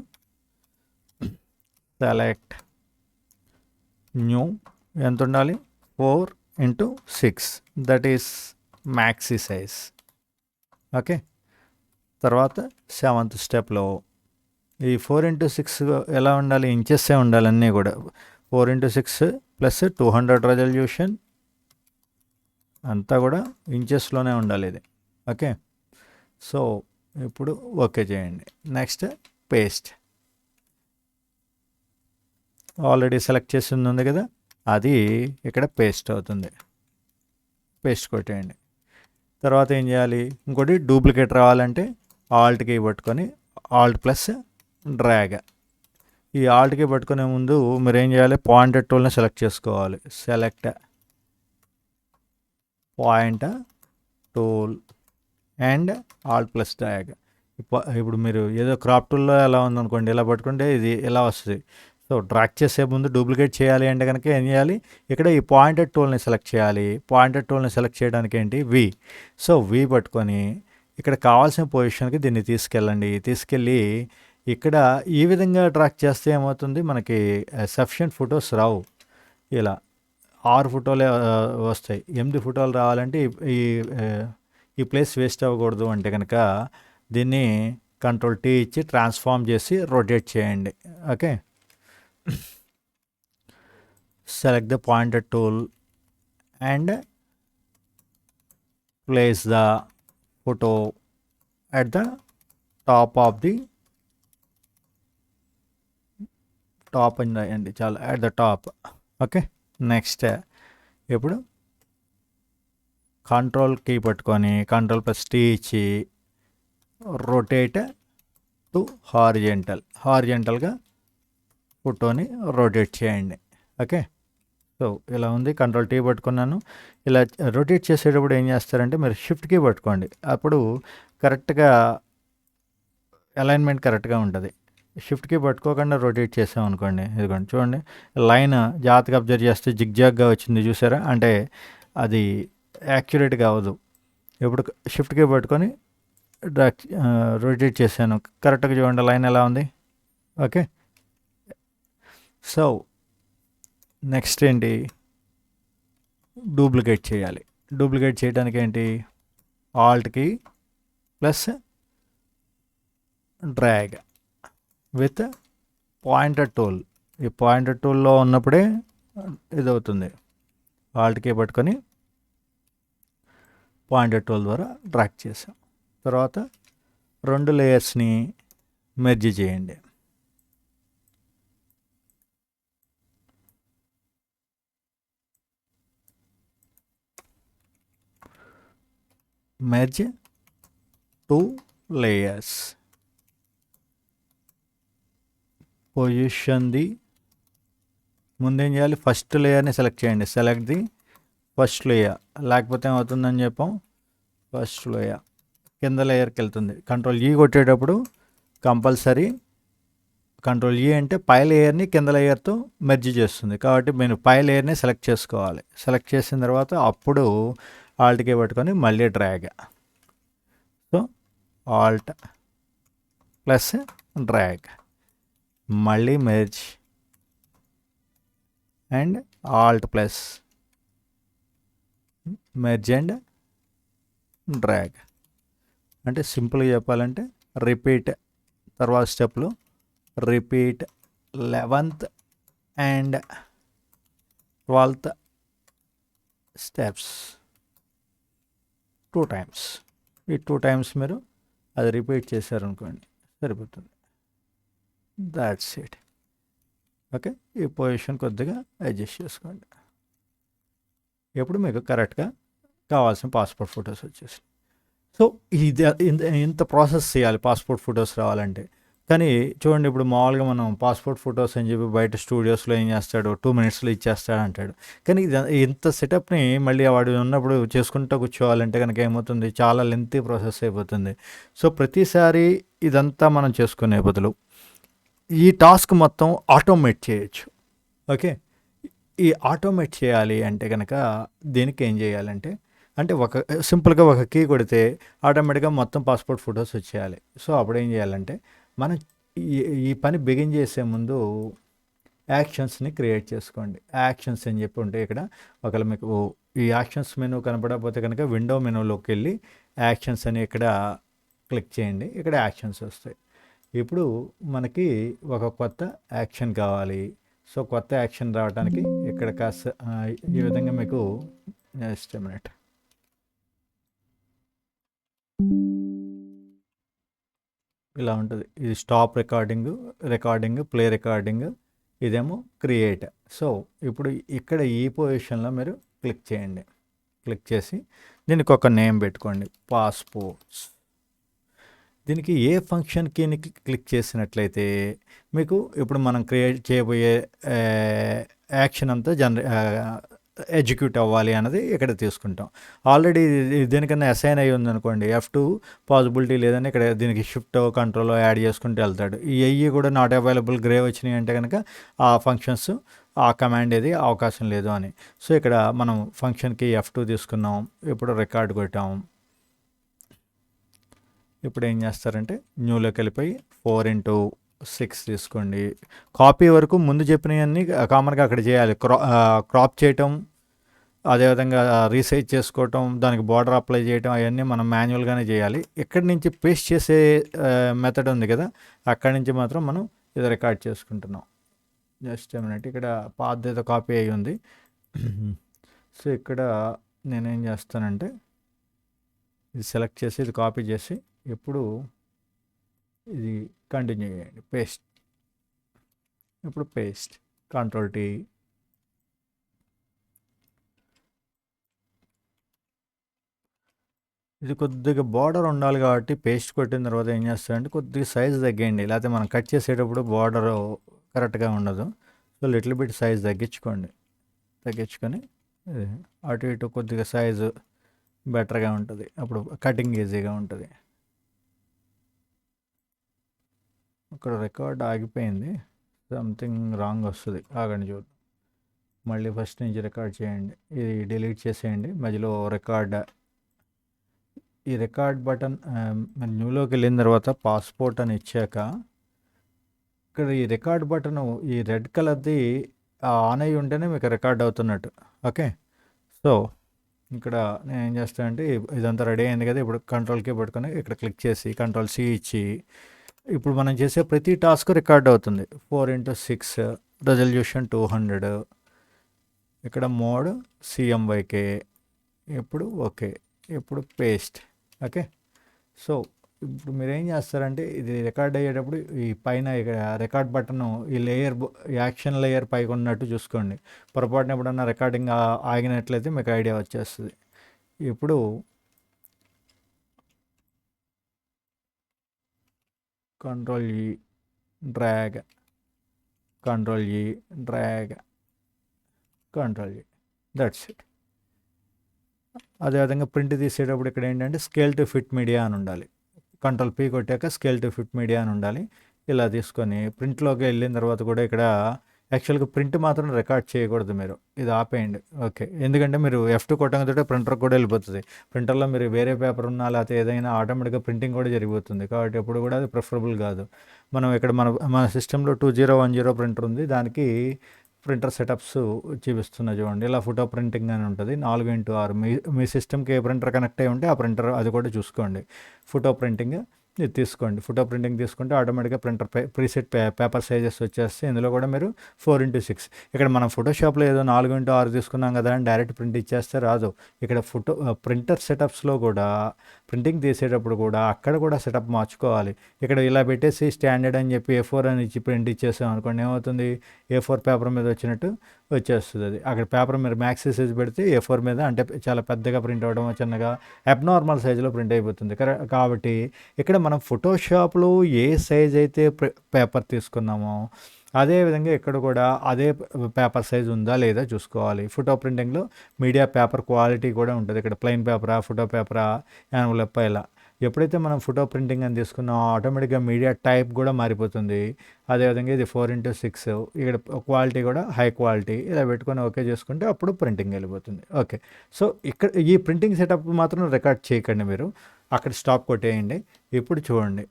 సెలెక్ట్ న్యూ, ఎంత ఉండాలి, 4x6, that is maxi size. Okay, తర్వాత 7th స్టెప్లో ఈ 4x6 ఎలా ఉండాలి, ఇంచెస్సే ఉండాలి అన్నీ కూడా. 4x6 ప్లస్ 200 రెజల్యూషన్ అంతా కూడా ఇంచెస్లోనే ఉండాలి ఇది. ఓకే, సో ఇప్పుడు ఓకే చేయండి. Next paste. ఆల్రెడీ సెలెక్ట్ చేసింది ఉంది కదా, అది ఇక్కడ పేస్ట్ అవుతుంది. పేస్ట్ కొట్టేయండి. తర్వాత ఏం చేయాలి, ఇంకోటి డూప్లికేట్ రావాలంటే ఆల్ట్కి పట్టుకొని ఆల్ట్ ప్లస్ డ్రాగ్. ఈ ఆల్ట్కి పట్టుకునే ముందు మీరు ఏం చేయాలి, పాయింటర్ టూల్ని సెలెక్ట్ చేసుకోవాలి. Select pointer tool and alt plus drag. ఇప్పుడు మీరు ఏదో క్రాప్ టూల్లో ఎలా ఉందనుకోండి, ఇలా పట్టుకుంటే ఇది ఎలా వస్తుంది. సో డ్రాగ్ చేసే ముందు డూప్లికేట్ చేయాలి అంటే కనుక ఏం చేయాలి, ఇక్కడ ఈ పాయింటర్ టూల్ని సెలెక్ట్ చేయాలి. పాయింటర్ టూల్ని సెలెక్ట్ చేయడానికి ఏంటి, వి. సో వి పట్టుకొని ఇక్కడ కావాల్సిన పొజిషన్కి దీన్ని తీసుకెళ్ళి ఇక్కడ ఈ విధంగా డ్రాగ్ చేస్తే ఏమవుతుంది, మనకి సఫిషియంట్ ఫొటోస్ రావు. ఇలా 6 ఫోటోలే వస్తాయి. 8 ఫోటోలు రావాలంటే ఈ ప్లేస్ వేస్ట్ అవ్వకూడదు అంటే కనుక దీన్ని కంట్రోల్ టీ ఇచ్చి ట్రాన్స్ఫార్మ్ చేసి రొటేట్ చేయండి. Okay, select the pointer tool and place the photo at the top of the top అండి, చాలా at the top. Okay, next ఇప్పుడు కంట్రోల్ కీ పట్టుకొని కంట్రోల్ ప్లస్ టీ ఇచ్చి రొటేట్ టు హారిజెంటల్గా ఫోటోని rotate చేయండి. ఓకే, సో ఇలా ఉంది. కంట్రోల్ టీ పట్టుకున్నాను. ఇలా రొటేట్ చేసేటప్పుడు ఏం చేస్తారంటే మీరు షిఫ్ట్ కీ పట్టుకోండి, అప్పుడు కరెక్ట్గా అలైన్మెంట్ కరెక్ట్గా ఉంటుంది. షిఫ్ట్ కీ పట్టుకోకుండా రొటేట్ చేసాం అనుకోండి, ఇదిగోండి చూడండి, లైన్ జాగ్రత్తగా అబ్జర్వ్ చేస్తే జిగ్జాగ్గా వచ్చింది చూసారా, అంటే అది యాక్యురేట్గా అవ్వదు. ఇప్పుడు షిఫ్ట్ కీ పట్టుకొని రొటేట్ చేశాను, కరెక్ట్గా చూడండి లైన్ ఎలా ఉంది. ఓకే, సో నెక్స్ట్ ఏంటి, డూప్లికేట్ చేయాలి. డూప్లికేట్ చేయడానికి ఏంటి, ఆల్ట్కి plus drag with pointer tool. ఈ పాయింటర్ టూల్లో ఉన్నప్పుడే ఇది అవుతుంది. ఆల్ట్కి పట్టుకొని పాయింటర్ టూల్ ద్వారా డ్రాగ్ చేసాం. తర్వాత 2 లేయర్స్ని మెర్జ్ చేయండి. Merge 2 layers. పొజిషన్ ది ముందేం చేయాలి, ఫస్ట్ లేయర్ని సెలెక్ట్ చేయండి. సెలెక్ట్ ది ఫస్ట్ లేయర్, లేకపోతే ఏమవుతుందని చెప్పాం, ఫస్ట్ లేయర్ కింద లేయర్కి వెళ్తుంది. కంట్రోల్ ఈ కొట్టేటప్పుడు కంపల్సరీ కంట్రోల్ ఈ అంటే పై లేయర్ని కింద లేయర్తో మెర్జ్ చేస్తుంది. కాబట్టి మీరు పై లేయర్ని సెలెక్ట్ చేసుకోవాలి. సెలెక్ట్ చేసిన తర్వాత అప్పుడు ఆల్ట్కి పట్టుకొని మళ్ళీ drag. So alt plus drag, మళ్ళీ merge and alt plus merge and drag. అంటే సింపుల్గా చెప్పాలంటే రిపీట్, తర్వాత స్టెప్లో repeat 11th and 12th steps 2 times. ఈ 2 times మీరు అది రిపీట్ చేశారనుకోండి సరిపోతుంది. That's it. ఓకే, ఈ పొజిషన్ కొద్దిగా అడ్జస్ట్ చేసుకోండి. ఎప్పుడు మీకు కరెక్ట్గా కావాల్సిన పాస్పోర్ట్ ఫొటోస్ వచ్చేసాయి. సో ఇది ఇంత ప్రాసెస్ చేయాలి పాస్పోర్ట్ ఫొటోస్ రావాలంటే. కానీ చూడండి, ఇప్పుడు మామూలుగా మనం పాస్పోర్ట్ ఫొటోస్ అని చెప్పి బయట స్టూడియోస్లో ఏం చేస్తాడు, 2 minutesలో ఇచ్చేస్తాడు అంటాడు. కానీ ఇది ఇంత సెటప్ని మళ్ళీ వాడు ఉన్నప్పుడు చేసుకుంటూ కూర్చోవాలంటే కనుక ఏమవుతుంది, చాలా లెంతీ ప్రాసెస్ అయిపోతుంది. సో ప్రతిసారి ఇదంతా మనం చేసుకునే బదులు ఈ టాస్క్ మొత్తం ఆటోమేట్ చేయొచ్చు. ఓకే, ఈ ఆటోమేట్ చేయాలి అంటే కనుక దీనికి ఏం చేయాలంటే, అంటే సింపుల్గా ఒక కీ కొడితే ఆటోమేటిక్గా మొత్తం పాస్పోర్ట్ ఫొటోస్ వచ్చేయాలి. సో అప్పుడు ఏం చేయాలంటే, మనం ఈ పని బిగిన్ చేసే ముందు యాక్షన్స్ని క్రియేట్ చేసుకోండి. యాక్షన్స్ అని చెప్పి ఉంటే ఇక్కడ ఒకవేళ మీకు ఈ యాక్షన్స్ మెనూ కనపడకపోతే కనుక విండో మెనూలోకి వెళ్ళి యాక్షన్స్ అని ఇక్కడ క్లిక్ చేయండి. ఇక్కడ యాక్షన్స్ వస్తాయి. ఇప్పుడు మనకి ఒక కొత్త యాక్షన్ కావాలి. సో కొత్త యాక్షన్ రావడానికి ఇక్కడ కాస్త ఈ విధంగా మీకు జస్ట్ మినిట్ ఇలా ఉంటుంది. ఇది స్టాప్ రికార్డింగ్, ప్లే రికార్డింగ్, ఇదేమో క్రియేట్. సో ఇప్పుడు ఇక్కడ ఈ పొజిషన్లో మీరు క్లిక్ చేయండి. క్లిక్ చేసి దీనికి ఒక నేమ్ పెట్టుకోండి, పాస్పోర్ట్స్. దీనికి ఏ ఫంక్షన్ కీని క్లిక్ చేసినట్లయితే మీకు ఇప్పుడు మనం క్రియేట్ చేయబోయే యాక్షన్ అంతా ఎగ్జిక్యూట్ అవ్వాలి అన్నది ఇక్కడ తీసుకుంటాం. ఆల్రెడీ దేనికన్నా అసైన్ అయ్యి ఉందనుకోండి, F2 పాసిబిలిటీ లేదని ఇక్కడ దీనికి షిఫ్ట్ కంట్రోల్ యాడ్ చేసుకుంటూ వెళ్తాడు. ఈ అయ్యి కూడా నాట్ అవైలబుల్ గ్రే వచ్చినాయి అంటే కనుక ఆ ఫంక్షన్స్ ఆ కమాండ్ ఏది అవకాశం లేదు అని. సో ఇక్కడ మనం ఫంక్షన్కి F2 తీసుకున్నాం. ఇప్పుడు రికార్డ్ కొట్టాం. ఇప్పుడు ఏం చేస్తారంటే న్యూలోకి వెళ్ళిపోయి 4x6 తీసుకోండి. కాపీ వరకు ముందు చెప్పినవన్నీ కామన్గా అక్కడ చేయాలి. క్రాప్ చేయటం, అదేవిధంగా రీసైజ్ చేసుకోవటం, దానికి బార్డర్ అప్లై చేయటం, అవన్నీ మనం మాన్యువల్గానే చేయాలి. ఇక్కడి నుంచి పేస్ట్ చేసే మెథడ్ ఉంది కదా, అక్కడి నుంచి మాత్రం మనం ఇది రికార్డ్ చేసుకుంటున్నాం. జస్ట్ మినిట్, ఇక్కడ పాత్ ఏదో కాపీ అయ్యి ఉంది. సో ఇక్కడ నేనేం చేస్తానంటే ఇది సెలెక్ట్ చేసి ఇది కాపీ చేసి ఇప్పుడు ఇది కంటిన్యూ చేయండి, పేస్ట్. ఇప్పుడు పేస్ట్, Ctrl+T. ఇది కొద్దిగా బార్డర్ ఉండాలి కాబట్టి పేస్ట్ కొట్టిన తర్వాత ఏం చేస్తారంటే కొద్దిగా సైజ్ తగ్గండి, లేకపోతే మనం కట్ చేసేటప్పుడు బార్డర్ కరెక్ట్గా ఉండదు. సో లిటిల్ బిట్ సైజ్ తగ్గించుకొని అటు ఇటు కొద్దిగా సైజు బెటర్గా ఉంటుంది, అప్పుడు కటింగ్ ఈజీగా ఉంటుంది. ఇక్కడ రికార్డ్ ఆగిపోయింది, సంథింగ్ రాంగ్ వస్తుంది, ఆగండి చూద్దాం. మళ్ళీ ఫస్ట్ నుంచి రికార్డ్ చేయండి, ఇది డిలీట్ చేసేయండి. మధ్యలో ఈ రికార్డ్ బటన్ న్యూలోకి వెళ్ళిన తర్వాత పాస్పోర్ట్ అని ఇచ్చాక ఇక్కడ ఈ రికార్డ్ బటన్ ఈ రెడ్ కలర్ది ఆన్ అయ్యి ఉంటేనే మీకు రికార్డ్ అవుతున్నట్టు. ఓకే, సో ఇక్కడ నేను ఏం చేస్తానంటే ఇదంతా రెడీ అయింది కదా, ఇప్పుడు Ctrl+K పట్టుకొని ఇక్కడ క్లిక్ చేసి Ctrl+C ఇచ్చి ఇప్పుడు మనం చేసే ప్రతి టాస్క్ రికార్డ్ అవుతుంది. 4x6 రెజల్యూషన్ 200, ఇక్కడ మోడ్ CMYK, ఇప్పుడు ఓకే, ఇప్పుడు పేస్ట్. ఓకే, సో ఇప్పుడు మీరు ఏం చేస్తారంటే ఇది రికార్డ్ అయ్యేటప్పుడు ఈ పైన ఇక్కడ రికార్డ్ బటన్ ఈ యాక్షన్ లేయర్ పైకి ఉన్నట్టు చూసుకోండి. పొరపాటున ఎప్పుడన్నా రికార్డింగ్ ఆగినట్లయితే మీకు ఐడియా వచ్చేస్తుంది. ఇప్పుడు Ctrl+E drag, Ctrl+E drag, Ctrl+E, that's it. అదేవిధంగా ప్రింట్ తీసేటప్పుడు ఇక్కడ ఏంటంటే స్కేల్ టు ఫిట్ మీడియా అని ఉండాలి. Ctrl+P కొట్టాక స్కేల్ టు ఫిట్ మీడియా అని ఉండాలి. ఇలా తీసుకొని ప్రింట్లోకి వెళ్ళిన తర్వాత కూడా ఇక్కడ యాక్చువల్గా ప్రింట్ మాత్రం రికార్డ్ చేయకూడదు మీరు, ఇది ఆపేయండి. ఓకే, ఎందుకంటే మీరు F2 కొట్టంగానే ప్రింటర్ కూడా వెళ్ళిపోతుంది. ప్రింటర్లో మీరు వేరే పేపర్ ఉన్నా లేకపోతే ఏదైనా ఆటోమేటిక్గా ప్రింటింగ్ కూడా జరిగిపోతుంది, కాబట్టి ఎప్పుడు కూడా అది ప్రిఫరబుల్ కాదు. మనం ఇక్కడ మన సిస్టంలో 2010 ప్రింటర్ ఉంది, దానికి ప్రింటర్ సెటప్స్ చూపిస్తున్నా చూడండి. ఇలా ఫోటో ప్రింటింగ్ అని ఉంటుంది, 4x6. మీ సిస్టమ్కి ఏ ప్రింటర్ కనెక్ట్ అయి ఉంటే ఆ ప్రింటర్ అది కూడా చూసుకోండి. ఫోటో ప్రింటింగ్ ఇది తీసుకోండి. ఫోటో ప్రింటింగ్ తీసుకుంటే ఆటోమేటిక్గా ప్రింటర్ ప్రీసెట్ పేపర్ సైజెస్ వచ్చేస్తే ఇందులో కూడా మీరు 4x6. ఇక్కడ మనం ఫోటోషాప్లో ఏదో 4x6 తీసుకున్నాం కదా అని డైరెక్ట్ ప్రింట్ ఇచ్చేస్తే రాదు. ఇక్కడ ప్రింటర్ సెటప్స్లో కూడా ప్రింటింగ్ తీసేటప్పుడు కూడా అక్కడ కూడా సెటప్ మార్చుకోవాలి. ఇక్కడ ఇలా పెట్టేసి స్టాండర్డ్ అని చెప్పి A4 అని ఇచ్చి ప్రింట్ ఇచ్చేసాం అనుకోండి, ఏమవుతుంది, A4 పేపర్ మీద వచ్చినట్టు వచ్చేస్తుంది. అది అక్కడ పేపర్ మీరు మ్యాక్స్ సైజ్ పెడితే A4 మీద అంటే చాలా పెద్దగా ప్రింట్ అవ్వడం, చిన్నగా అబ్నార్మల్ సైజులో ప్రింట్ అయిపోతుంది. కాబట్టి ఇక్కడ మనం ఫోటోషాప్లో ఏ సైజ్ అయితే పేపర్ తీసుకున్నామో అదేవిధంగా ఇక్కడ కూడా అదే పేపర్ సైజ్ ఉందా లేదా చూసుకోవాలి. ఫోటో ప్రింటింగ్లో మీడియా పేపర్ క్వాలిటీ కూడా ఉంటుంది. ఇక్కడ ప్లెయిన్ పేపరా, ఫోటో పేపరా, యాన్వలప్ ఇలా. ఎప్పుడైతే మనం ఫోటో ప్రింటింగ్ అని తీసుకున్నామో ఆటోమేటిక్గా మీడియా టైప్ కూడా మారిపోతుంది. అదేవిధంగా ఇది 4x6, ఇక్కడ క్వాలిటీ కూడా హై క్వాలిటీ. ఇలా పెట్టుకొని ఓకే చేసుకుంటే అప్పుడు ప్రింటింగ్ వెళ్ళిపోతుంది. ఓకే, సో ఇక్కడ ఈ ప్రింటింగ్ సెటప్ మాత్రం రికార్డ్ చేయకండి మీరు, అక్కడ స్టాప్ కొట్టేయండి. ఇప్పుడు చూడండి,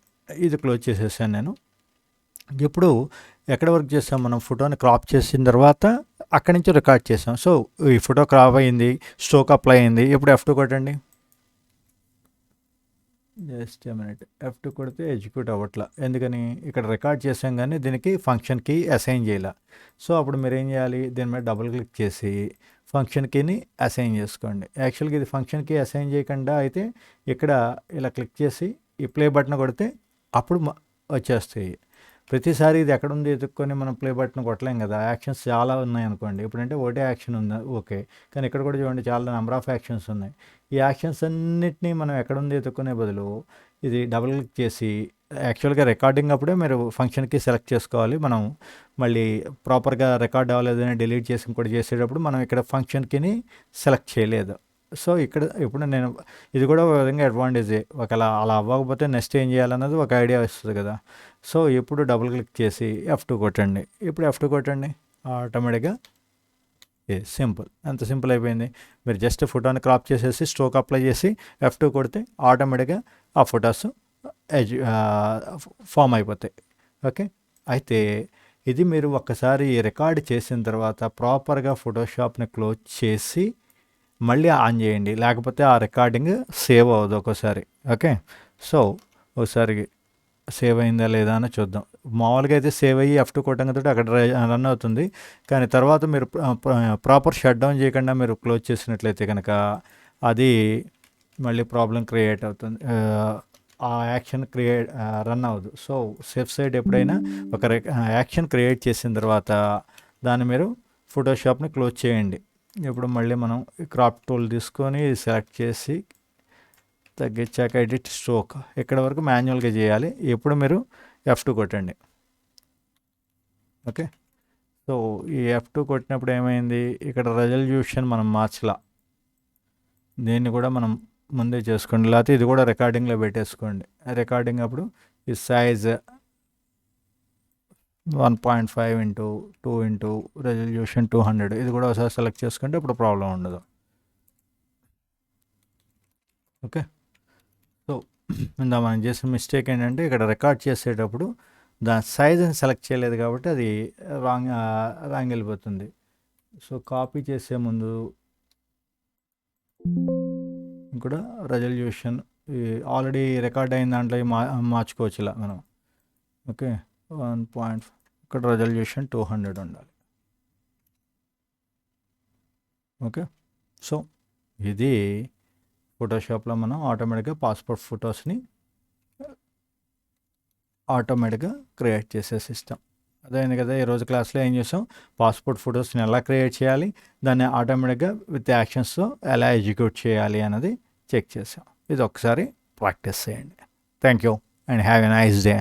ఇది క్లోజ్ చేసేసాను నేను. ఇప్పుడు ఎక్కడ వర్క్ చేసాం, మనం ఫోటోని క్రాప్ చేసిన తర్వాత అక్కడి నుంచి రికార్డ్ చేసాం. సో ఈ ఫోటో క్రాప్ అయింది, స్ట్రోక్ అప్లై అయింది. ఇప్పుడు F2 కొట్టండి. జస్ట్ ఏ మినిట్, F2 కొడితే ఎగ్జిక్యూట్ అవ్వట్లా, ఎందుకని ఇక్కడ రికార్డ్ చేసాం కానీ దీనికి ఫంక్షన్కి అసైన్ చేయాల. సో అప్పుడు మీరు ఏం చేయాలి, దీని మీద డబుల్ క్లిక్ చేసి ఫంక్షన్ కీని అసైన్ చేసుకోండి. యాక్చువల్గా ఇది ఫంక్షన్ కీ అసైన్ చేయకుండా అయితే ఇక్కడ ఇలా క్లిక్ చేసి ఈ ప్లే బటన్ కొడితే అప్పుడు వచ్చేస్తాయి. ప్రతిసారి ఇది ఎక్కడుంది ఎత్తుక్కొని మనం ప్లే బటన్ కొట్టలేం కదా, యాక్షన్స్ చాలా ఉన్నాయి అనుకోండి. ఇప్పుడంటే ఒకటే యాక్షన్ ఉంది, ఓకే, కానీ ఇక్కడ కూడా చూడండి చాలా నెంబర్ ఆఫ్ యాక్షన్స్ ఉన్నాయి. ఈ యాక్షన్స్ అన్నిటినీ మనం ఎక్కడుంది ఎత్తుక్కునే బదులు ఇది డబుల్ క్లిక్ చేసి, యాక్చువల్గా రికార్డింగ్ అప్పుడే మీరు ఫంక్షన్కి సెలెక్ట్ చేసుకోవాలి. మనం మళ్ళీ ప్రాపర్గా రికార్డ్ అవ్వలేదని డిలీట్ చేసి ఇంకోటి చేసేటప్పుడు మనం ఇక్కడ ఫంక్షన్కి సెలెక్ట్ చేయలేదు. సో ఇక్కడ ఇప్పుడు నేను ఇది కూడా ఒక విధంగా అడ్వాంటేజే. ఒకవేళ అలా అవ్వకపోతే నెక్స్ట్ ఏం చేయాలన్నది ఒక ఐడియా వస్తుంది కదా. సో ఇప్పుడు డబుల్ క్లిక్ చేసి F2 కొట్టండి. ఇప్పుడు F2 కొట్టండి, ఆటోమేటిక్గా సింపుల్, ఎంత సింపుల్ అయిపోయింది. మీరు జస్ట్ ఫోటోని క్రాప్ చేసేసి స్ట్రోక్ అప్లై చేసి F2 కొడితే ఆటోమేటిక్గా ఆ ఫొటోస్ ఫామ్ అయిపోతాయి. ఓకే, అయితే ఇది మీరు ఒక్కసారి రికార్డ్ చేసిన తర్వాత ప్రాపర్గా ఫోటోషాప్ని క్లోజ్ చేసి మళ్ళీ ఆన్ చేయండి, లేకపోతే ఆ రికార్డింగ్ సేవ్ అవ్వదు ఒక్కోసారి. ఓకే, సో ఒకసారి సేవ్ అయిందా లేదా అని చూద్దాం. మామూలుగా అయితే సేవ్ అయ్యి F2 కొట్టంతో అక్కడ రన్ అవుతుంది, కానీ తర్వాత మీరు ప్రాపర్ షట్ డౌన్ చేయకుండా మీరు క్లోజ్ చేసినట్లయితే కనుక అది మళ్ళీ ప్రాబ్లం క్రియేట్ అవుతుంది, ఆ యాక్షన్ రన్ అవ్వదు. సో సేఫ్ సైడ్ ఎప్పుడైనా ఒక యాక్షన్ క్రియేట్ చేసిన తర్వాత దాన్ని మీరు ఫోటోషాప్ని క్లోజ్ చేయండి. ఇప్పుడు మళ్ళీ మనం క్రాప్ టూల్ తీసుకొని సెలెక్ట్ చేసి తగ్గించాక ఎడిట్ స్ట్రోక్ ఇక్కడ వరకు మాన్యువల్గా చేయాలి. ఎప్పుడు మీరు F2 కొట్టండి. ఓకే, సో ఈ F2 కొట్టినప్పుడు ఏమైంది, ఇక్కడ రెజల్యూషన్ మనం మార్చలా, దీన్ని కూడా మనం ముందే చేసుకోండి, లేకపోతే ఇది కూడా రికార్డింగ్లో పెట్టేసుకోండి. రికార్డింగ్ అప్పుడు ఈ సైజ్ 1.5x2 రెజల్యూషన్ 200 ఇది కూడా ఒకసారి సెలెక్ట్ చేసుకుంటే ఇప్పుడు ప్రాబ్లం ఉండదు. ఓకే, సో ఇందా మనం చేసిన మిస్టేక్ ఏంటంటే ఇక్కడ రికార్డ్ చేసేటప్పుడు దాని సైజ్ని సెలెక్ట్ చేయలేదు కాబట్టి అది రాంగ్ వెళ్ళిపోతుంది. సో కాపీ చేసే ముందు కూడా రెజల్యూషన్ ఆల్రెడీ రికార్డ్ అయిన దాంట్లో మార్చుకోవచ్చు ఇలా మనం. ఓకే, 1.5 ఇక్కడ రెజల్యూషన్ 200 ఉండాలి. ఓకే, సో ఇది ఫోటోషాప్లో మనం ఆటోమేటిక్గా పాస్పోర్ట్ ఫొటోస్ని ఆటోమేటిక్గా క్రియేట్ చేసే సిస్టమ్ అదైంది కదా. ఈరోజు క్లాస్లో ఏం చేసాం, పాస్పోర్ట్ ఫొటోస్ని ఎలా క్రియేట్ చేయాలి, దాన్ని ఆటోమేటిక్గా విత్ యాక్షన్స్తో ఎలా ఎగ్జిక్యూట్ చేయాలి అన్నది చెక్ చేసాం. ఇది ఒకసారి ప్రాక్టీస్ చేయండి. Thank you and have a nice day.